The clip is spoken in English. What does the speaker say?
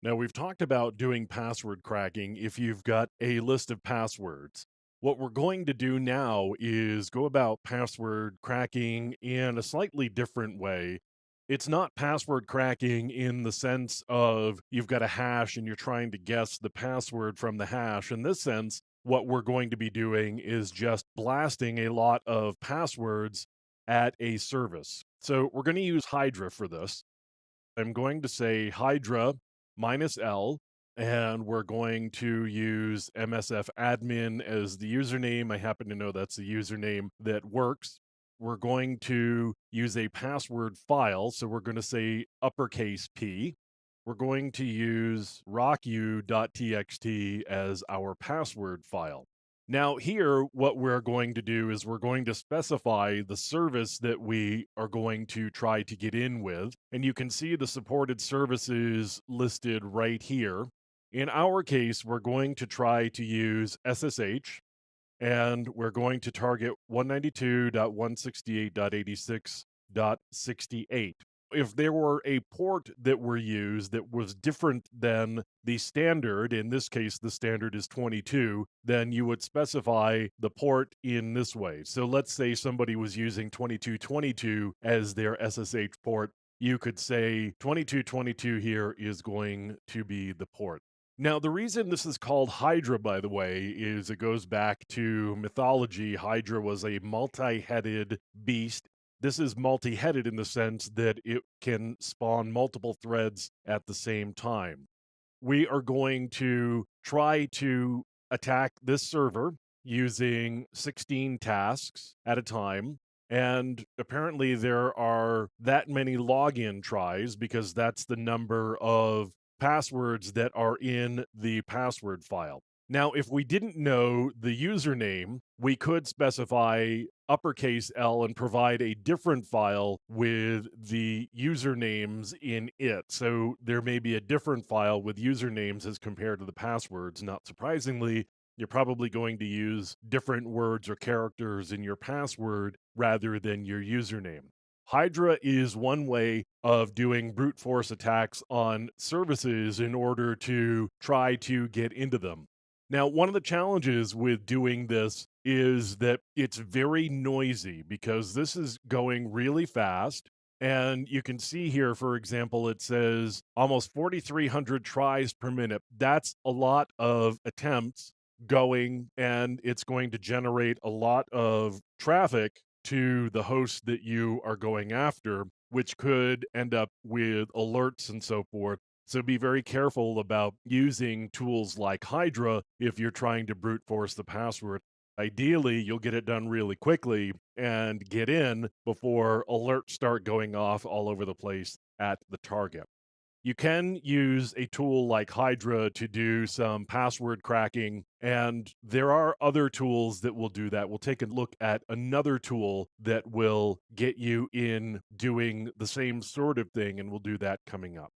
Now, we've talked about doing password cracking if you've got a list of passwords. What we're going to do now is go about password cracking in a slightly different way. It's not password cracking in the sense of you've got a hash and you're trying to guess the password from the hash. In this sense, what we're going to be doing is just blasting a lot of passwords at a service. So we're going to use Hydra for this. I'm going to say Hydra minus L, and we're going to use MSF admin as the username. I happen to know that's the username that works. We're going to use a password file. So we're going to say uppercase P. We're going to use rocku.txt as our password file. Now, here, what we're going to do is we're going to specify the service that we are going to try to get in with. And you can see the supported services listed right here. In our case, we're going to try to use SSH, and we're going to target 192.168.86.68. If there were a port that were used that was different than the standard, in this case, the standard is 22, then you would specify the port in this way. So let's say somebody was using 2222 as their SSH port. You could say 2222 here is going to be the port. Now, the reason this is called Hydra, by the way, is it goes back to mythology. Hydra was a multi headed beast. This is multi headed in the sense that it can spawn multiple threads at the same time. We are going to try to attack this server using 16 tasks at a time. And apparently, there are that many login tries because that's the number of passwords that are in the password file. Now, if we didn't know the username, we could specify uppercase L and provide a different file with the usernames in it. So there may be a different file with usernames as compared to the passwords. Not surprisingly, you're probably going to use different words or characters in your password rather than your username. Hydra is one way of doing brute force attacks on services in order to try to get into them. Now, one of the challenges with doing this is that it's very noisy because this is going really fast. And you can see here, for example, it says almost 4,300 tries per minute. That's a lot of attempts going, and it's going to generate a lot of traffic to the host that you are going after, which could end up with alerts and so forth. So be very careful about using tools like Hydra if you're trying to brute force the password. Ideally, you'll get it done really quickly and get in before alerts start going off all over the place at the target. You can use a tool like Hydra to do some password cracking, and there are other tools that will do that. We'll take a look at another tool that will get you in doing the same sort of thing, and we'll do that coming up.